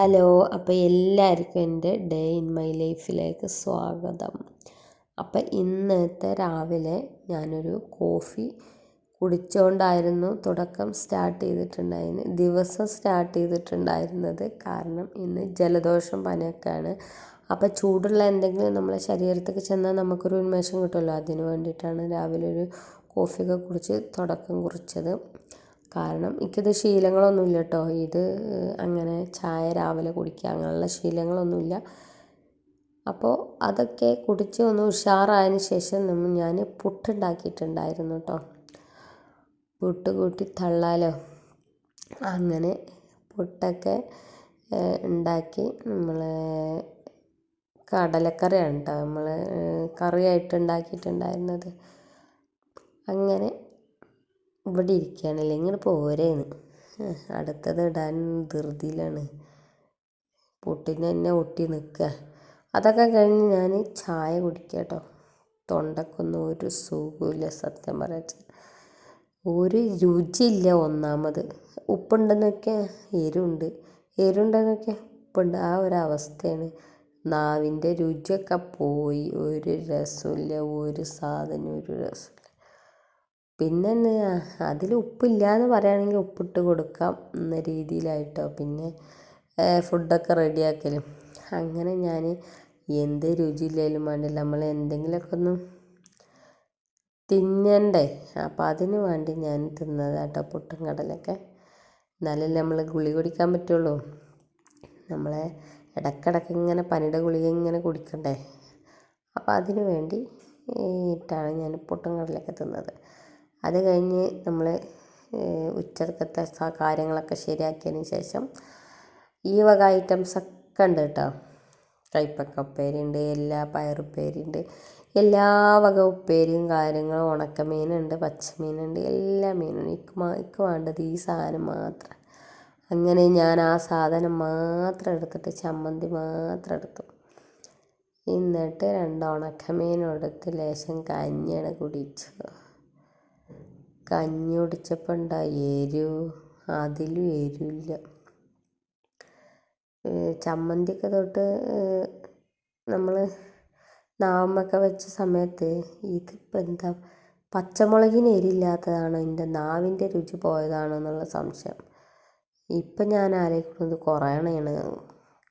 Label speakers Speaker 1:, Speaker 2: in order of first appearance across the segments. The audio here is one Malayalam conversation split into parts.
Speaker 1: ഹലോ, അപ്പോൾ എല്ലാവർക്കും എൻ്റെ ഡേ ഇൻ മൈ ലൈഫിലേക്ക് സ്വാഗതം. അപ്പോൾ ഇന്നത്തെ രാവിലെ ഞാനൊരു കോഫി കുടിച്ചുകൊണ്ടായിരുന്നു തുടക്കം ദിവസം സ്റ്റാർട്ട് ചെയ്തിട്ടുണ്ടായിരുന്നത്. കാരണം ഇന്ന് ജലദോഷം പനിയൊക്കെയാണ്. അപ്പോൾ ചൂടുള്ള എന്തെങ്കിലും നമ്മളെ ശരീരത്തേക്ക് ചെന്നാൽ നമുക്കൊരു ഉന്മേഷം കിട്ടുമല്ലോ, അതിന് വേണ്ടിയിട്ടാണ് രാവിലെ ഒരു കോഫിയൊക്കെ കുടിച്ച് തുടക്കം കുറിച്ചത്. കാരണം എനിക്കിത് ശീലങ്ങളൊന്നുമില്ല കേട്ടോ. ഇത് അങ്ങനെ ചായ രാവിലെ കുടിക്കുക അങ്ങനെയുള്ള ശീലങ്ങളൊന്നുമില്ല. അപ്പോൾ അതൊക്കെ കുടിച്ച് ഒന്ന് ഉഷാറായതിന് ശേഷം ഞാൻ പുട്ടുണ്ടാക്കിയിട്ടുണ്ടായിരുന്നു കേട്ടോ. പുട്ട് കൂട്ടി തള്ളാലോ. അങ്ങനെ പുട്ടൊക്കെ ഉണ്ടാക്കി നമ്മൾ കടലക്കറിയാണ് കേട്ടോ നമ്മൾ കറിയായിട്ട് ഉണ്ടാക്കിയിട്ടുണ്ടായിരുന്നത്. അങ്ങനെ ഇവിടെ ഇരിക്കുകയാണല്ലേ, ഇങ്ങനെ പോരേന്ന് അടുത്തത് ഇടാൻ ധൃതിയിലാണ്. പുട്ടിന് തന്നെ ഒട്ടി നിൽക്കുക. അതൊക്കെ കഴിഞ്ഞ് ഞാൻ ചായ കുടിക്കുക കേട്ടോ. തൊണ്ടക്കൊന്നും ഒരു സുഖമില്ല, സത്യം പറയാച്ച ഒരു രുചിയില്ല. ഒന്നാമത് ഉപ്പുണ്ടെന്നൊക്കെ എരുണ്ടെന്നൊക്കെ ഉപ്പുണ്ട്, ആ ഒരവസ്ഥയാണ്. നാവിൻ്റെ രുചിയൊക്കെ പോയി, ഒരു രസമില്ല, ഒരു സാധനം ഒരു രസമില്ല. പിന്നെ അതിൽ ഉപ്പില്ല എന്ന് പറയുകയാണെങ്കിൽ ഉപ്പിട്ട് കൊടുക്കാം എന്ന രീതിയിലായിട്ടോ. പിന്നെ ഫുഡൊക്കെ റെഡിയാക്കലും അങ്ങനെ ഞാൻ എന്ത് രുചിയില്ലായാലും വേണ്ടില്ല, നമ്മൾ എന്തെങ്കിലുമൊക്കെ ഒന്ന് തിന്നണ്ടേ. അപ്പോൾ അതിന് വേണ്ടി ഞാൻ തിന്നതാട്ടോ പുട്ടും കടലൊക്കെ. എന്നാലല്ലേ നമ്മൾ ഗുളിക കുടിക്കാൻ പറ്റുള്ളൂ. നമ്മളെ ഇടയ്ക്കിടയ്ക്ക് ഇങ്ങനെ പനിയുടെ ഗുളിക ഇങ്ങനെ കുടിക്കണ്ടേ. അപ്പോൾ അതിന് വേണ്ടി ഇട്ടാണ് ഞാൻ പുട്ടും കടലൊക്കെ തിന്നത്. അത് കഴിഞ്ഞ് നമ്മൾ ഉച്ചക്കത്തെ കാര്യങ്ങളൊക്കെ ശരിയാക്കിയതിന് ശേഷം ഈ വക ഐറ്റംസൊക്കെ ഉണ്ട് കേട്ടോ. കൈപ്പക്ക ഉപ്പേരിയുണ്ട്, എല്ലാ പയറുപ്പേരിയുണ്ട്, എല്ലാ വക ഉപ്പേരിയും കാര്യങ്ങളും, ഉണക്കമീനുണ്ട്, പച്ചമീനുണ്ട്, എല്ലാ മീനും. എനിക്ക് വേണ്ടത് ഈ സാധനം മാത്രം. അങ്ങനെ ഞാൻ ആ സാധനം മാത്രം എടുത്തിട്ട് ചമ്മന്തി മാത്രം എടുത്തു. എന്നിട്ട് 2 ഉണക്കമീനും എടുത്ത് ലേശം കഞ്ഞിയാണ് കുടിച്ചു. കഞ്ഞി കുടിച്ചപ്പോൾ അതിലും എരിവില്ല. ചമ്മന്തിയൊക്കെ തൊട്ട് നമ്മൾ നാവുമ്മൊക്കെ വെച്ച സമയത്ത് ഇതിപ്പോൾ എന്താ പച്ചമുളകിന് എരിയില്ലാത്തതാണോ, എൻ്റെ നാവിൻ്റെ രുചി പോയതാണോ എന്നുള്ള സംശയം. ഇപ്പം ഞാൻ ആലോചിക്കുന്നത്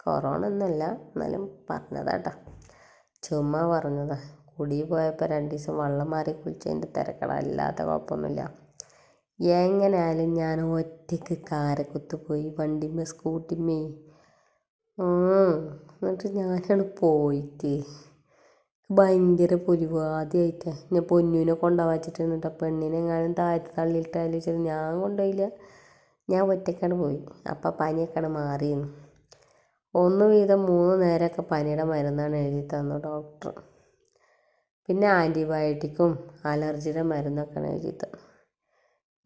Speaker 1: കൊറോണ ഒന്നുമല്ല, എന്നാലും പറഞ്ഞതാട്ടോ, ചുമ്മാ പറഞ്ഞതാ. കുടി പോയപ്പോൾ 2 ദിവസം വെള്ളം മാറി കുളിച്ചതിൻ്റെ തിരക്കട, അല്ലാത്ത കുഴപ്പമൊന്നുമില്ല. എങ്ങനെയായാലും ഞാൻ ഒറ്റയ്ക്ക് കാരക്കുത്ത് പോയി, വണ്ടിമ്മേ സ്കൂട്ടിമ്മേ. എന്നിട്ട് ഞാനാണ് പോയിട്ട് ഭയങ്കര പൊലിവ്. ആദ്യമായിട്ട് ഞാൻ പൊന്നൂനെ കൊണ്ടുപോകാൻ വെച്ചിട്ടുണ്ട്. പെണ്ണിനെ എങ്ങാനും താഴ്ത്തി തള്ളിയിട്ടാലും വെച്ചാൽ ഞാൻ കൊണ്ടുപോയില്ല, ഞാൻ ഒറ്റയ്ക്കാണ് പോയി. അപ്പം പനിയൊക്കെയാണ് മാറിയെന്ന്. 1 വീതം 3 നേരമൊക്കെ പനിയുടെ മരുന്നാണ് എഴുതി തന്നു ഡോക്ടർ. പിന്നെ ആൻറ്റിബയോട്ടിക്കും അലർജിയുടെ മരുന്നൊക്കെയാണ് എഴുതി തന്നു.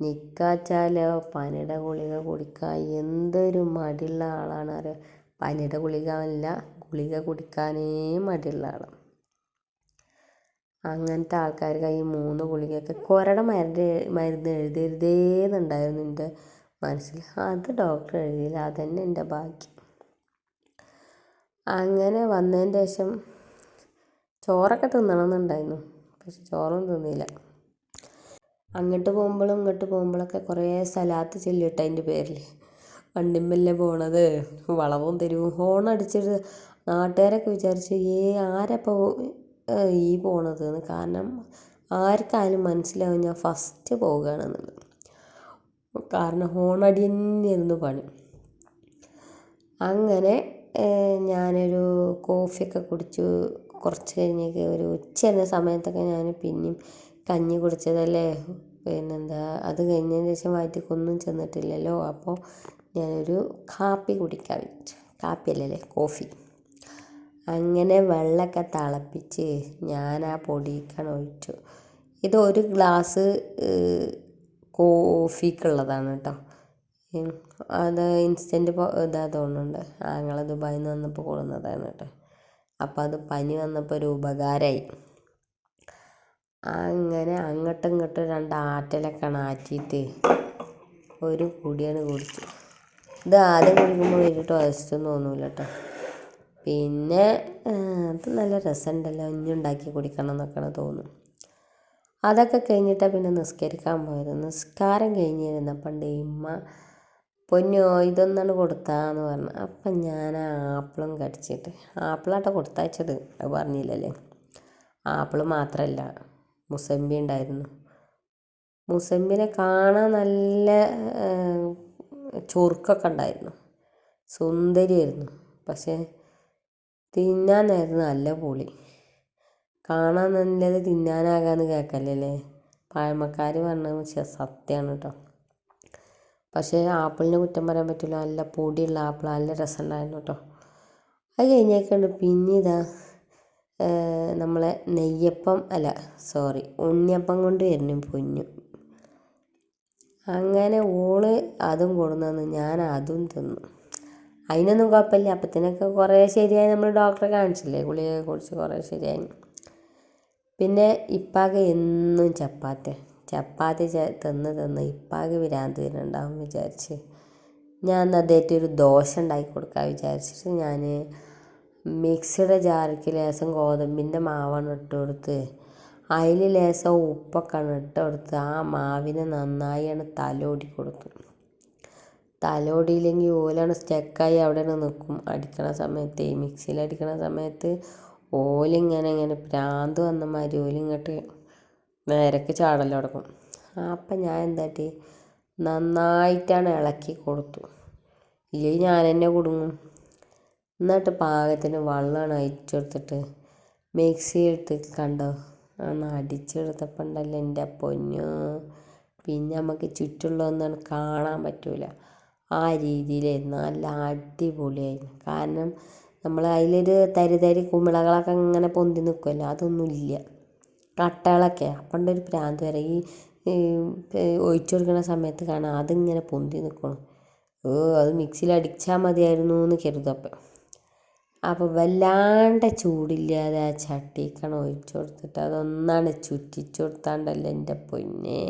Speaker 1: നിൽക്കാച്ചാലോ പനിയുടെ ഗുളിക കുടിക്കാൻ എന്തൊരു മടിയുള്ള ആളാണ് അറിയാം. പനിയുടെ ഗുളിക കുടിക്കാനേ മടിയുള്ള ആളാണ്. അങ്ങനത്തെ ആൾക്കാർ കൈ 3 ഗുളികയൊക്കെ കൊരയുടെ മരുന്ന് എഴുതരുതേന്നുണ്ടായിരുന്നു എൻ്റെ മനസ്സിൽ. അത് ഡോക്ടർ എഴുതിയില്ല, അതന്നെ എൻ്റെ ഭാഗ്യം. അങ്ങനെ വന്നതിന് ശേഷം ചോറൊക്കെ തിന്നണമെന്നുണ്ടായിരുന്നു, പക്ഷെ ചോറൊന്നും തിന്നില്ല. അങ്ങോട്ട് പോകുമ്പോഴും ഇങ്ങോട്ട് പോകുമ്പോഴൊക്കെ കുറേ സലാത്ത് ചൊല്ലിയിട്ട് അതിൻ്റെ പേരിൽ വണ്ടിമ്മല്ലേ പോണത്, വളവും തിരിവും ഹോണടിച്ചിട്ട് നാട്ടുകാരൊക്കെ വിചാരിച്ച് ആരപ്പോൾ ഈ പോണതെന്ന്. കാരണം ആർക്കായാലും മനസ്സിലാവും ഞാൻ ഫസ്റ്റ് പോവുകയാണെന്നുള്ളത്. കാരണം ഹോണടി തന്നെയായിരുന്നു പണി. അങ്ങനെ ഞാനൊരു കോഫിയൊക്കെ കുടിച്ചു. കുറച്ച് കഴിഞ്ഞൊക്കെ ഒരു ഉച്ച സമയത്തൊക്കെ ഞാൻ പിന്നെയും കഞ്ഞി കുടിച്ചതല്ലേ, പിന്നെന്താ അത് കഴിഞ്ഞതിന് ശേഷം വയറ്റിക്കൊന്നും ചെന്നിട്ടില്ലല്ലോ. അപ്പോൾ ഞാനൊരു കാപ്പി കുടിക്കാൻ വെച്ചു. കാപ്പിയല്ലേ, കോഫി. അങ്ങനെ വെള്ളമൊക്കെ തിളപ്പിച്ച് ഞാൻ ആ പൊടിയൊക്കെ ഒഴിച്ചു. ഇത് 1 ഗ്ലാസ് കോഫിക്കുള്ളതാണ് കേട്ടോ. അത് ഇൻസ്റ്റൻറ്റ് ഇതാ തോന്നുന്നുണ്ട്, ഞങ്ങൾ ദുബായിൽ നിന്ന് വന്നപ്പോൾ കൊണ്ടുവന്നതാണ് കേട്ടോ. അപ്പോൾ അത് പനി വന്നപ്പോൾ ഒരു ഉപകാരമായി. അങ്ങനെ അങ്ങോട്ടും ഇങ്ങോട്ടും 2 ആറ്റലൊക്കെ ആറ്റിയിട്ട് ഒരു കുടിയാണ് കുടിച്ചു. ഇത് ആദ്യം കുടിക്കുമ്പോൾ വലിയ ടേസ്റ്റൊന്നും തോന്നൂല കേട്ടോ. പിന്നെ അത് നല്ല രസമുണ്ടല്ലോ, ഇനി ഉണ്ടാക്കി കുടിക്കണം എന്നൊക്കെ തോന്നും. അതൊക്കെ കഴിഞ്ഞിട്ടാണ് പിന്നെ നിസ്കരിക്കാൻ പോയത്. നിസ്കാരം കഴിഞ്ഞിരുന്നപ്പോൾ ഇമ്മ പൊന്നോ ഇതൊന്നാണ് കൊടുത്താന്ന് പറഞ്ഞു. അപ്പം ഞാൻ ആപ്പിളും കടിച്ചിട്ട്, ആപ്പിളാട്ടോ കൊടുത്തയച്ചത്, അത് പറഞ്ഞില്ലല്ലേ. ആപ്പിൾ മാത്രമല്ല, മുസമ്പി ഉണ്ടായിരുന്നു. മുസമ്പിനെ കാണാൻ നല്ല ചൊറുക്കൊക്കെ ഉണ്ടായിരുന്നു, സുന്ദരിയായിരുന്നു. പക്ഷേ തിന്നാനായിരുന്നു നല്ല പുളി. കാണാൻ നല്ലത് തിന്നാനാകാന്ന് കേൾക്കല്ലേ പഴമക്കാർ പറഞ്ഞത് സത്യമാണ് കേട്ടോ. പക്ഷേ ആപ്പിളിനെ കുറ്റം പറയാൻ പറ്റില്ല, നല്ല പൊടിയുള്ള ആപ്പിൾ, നല്ല രസമുണ്ടായിരുന്നു കേട്ടോ. അത് കഴിഞ്ഞേക്കൊണ്ട് പിന്നെ ഇതാ നമ്മളെ ഉണ്ണിയപ്പം കൊണ്ട് വരുന്നു പൊന്നു. അങ്ങനെ ഓള് അതും കൊടുന്നു, ഞാൻ അതും തിന്നു. അതിനൊന്നും കുഴപ്പമില്ല, അപ്പത്തിനൊക്കെ കുറേ ശരിയായി. നമ്മൾ ഡോക്ടറെ കാണിച്ചില്ലേ, ഗുളികയെ കുറിച്ച് കുറേ ശരിയായി. പിന്നെ ഇപ്പാക്ക് എന്നും ചപ്പാത്തി തിന്ന് ഇപ്പാക്ക് ഭ്രാന്ത് വരുന്നുണ്ടാവും വിചാരിച്ച് ഞാൻ അദ്ദേഹത്തെ ഒരു ദോശ ഉണ്ടാക്കി കൊടുക്കാൻ വിചാരിച്ചിട്ട് ഞാൻ മിക്സിയുടെ ജാറിക്ക് ലേശം ഗോതമ്പിൻ്റെ മാവാണ് ഇട്ട് കൊടുത്ത്, അതിൽ ലേശം ഉപ്പൊക്കെ ഇട്ട് കൊടുത്ത് ആ മാവിനെ നന്നായി തലോടി കൊടുത്തു. തലോടിയില്ലെങ്കിൽ ഓലാണ് സ്റ്റക്കായി അവിടെ നിൽക്കും. അടിക്കണ സമയത്ത്, മിക്സിയിൽ അടിക്കണ സമയത്ത് ഓലിങ്ങനെ ഭ്രാന്ത് വന്ന മാതിരി ഓലിങ്ങോട്ട് നേരക്ക് ചാടല് തുടങ്ങും. അപ്പം ഞാൻ എന്താട്ടി നന്നായിട്ടാണ് ഇളക്കി കൊടുത്തു, ഇല്ലെങ്കിൽ ഞാൻ തന്നെ കുടുങ്ങും. എന്നിട്ട് പാകത്തിന് വെള്ളമാണ് ഒഴിച്ചെടുത്തിട്ട് മിക്സിയിലിട്ട് കണ്ടോ ഒന്ന് അടിച്ചെടുത്തപ്പോൾ ഉണ്ടല്ലോ എൻ്റെ പൊന്നോ, പിന്നെ നമുക്ക് ചുറ്റുള്ളതൊന്നും കാണാൻ പറ്റൂല. ആ രീതിയിലായിരുന്നു, നല്ല അടിപൊളിയായിരുന്നു. കാരണം നമ്മൾ അതിലൊരു തരി കുമിളകളൊക്കെ ഇങ്ങനെ പൊന്തി നിൽക്കുമല്ലോ, അതൊന്നുമില്ല, കട്ടകളൊക്കെ. അപ്പം ഒരു ഭ്രാന്ത് വരെ ഈ ഒഴിച്ചു കൊടുക്കുന്ന സമയത്ത് കാണാം അതിങ്ങനെ പൊന്തി നിൽക്കണം. അത് മിക്സിയിൽ അടിച്ചാൽ മതിയായിരുന്നു എന്ന് കരുതപ്പം. അപ്പോൾ വല്ലാണ്ട് ചൂടില്ലാതെ ആ ചട്ടിക്കാണ് ഒഴിച്ചു കൊടുത്തിട്ട് അതൊന്നാണ് ചുറ്റിച്ചു കൊടുത്താണ്ടല്ലോ എൻ്റെ പൊന്നെ,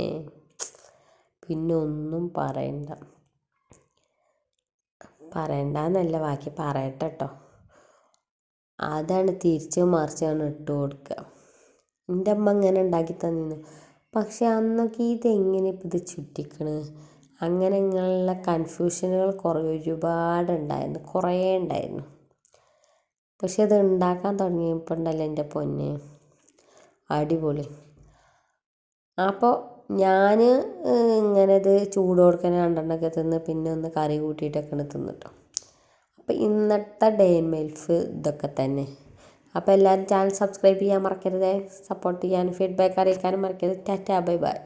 Speaker 1: പിന്നെ ഒന്നും പറയണ്ടെന്നല്ല, ബാക്കി പറയട്ടെ കേട്ടോ. അതാണ് തിരിച്ച് മറിച്ചാണ് ഇട്ട് കൊടുക്കുക. എൻ്റെ അമ്മ ഇങ്ങനെ ഉണ്ടാക്കി തന്നിരുന്നു. പക്ഷെ അന്നൊക്കെ ഇതെങ്ങനെ ഇപ്പം ഇത് ചുറ്റിക്കണ്, അങ്ങനെയുള്ള കൺഫ്യൂഷനുകൾ ഒരുപാടുണ്ടായിരുന്നു, കുറേ ഉണ്ടായിരുന്നു. പക്ഷെ അത് ഉണ്ടാക്കാൻ തുടങ്ങിയപ്പോൾ ഉണ്ടല്ലോ എൻ്റെ പൊന്നെ അടിപൊളി. അപ്പോൾ ഞാൻ ഇങ്ങനെ ഇത് ചൂടോടെ രണ്ടെണ്ണമൊക്കെ തിന്ന് പിന്നെ ഒന്ന് കറി കൂട്ടിയിട്ടൊക്കെ തിന്നിട്ടോ. അപ്പോൾ ഇന്നത്തെ ഡേ ഇൻ ലൈഫ് ഇതൊക്കെ തന്നെ. അപ്പോൾ എല്ലാവരും ചാനൽ സബ്സ്ക്രൈബ് ചെയ്യാൻ മറക്കരുത്, സപ്പോർട്ട് ചെയ്യാനും ഫീഡ്ബാക്ക് അറിയിക്കാനും മറക്കരുത്. Tata bye bye.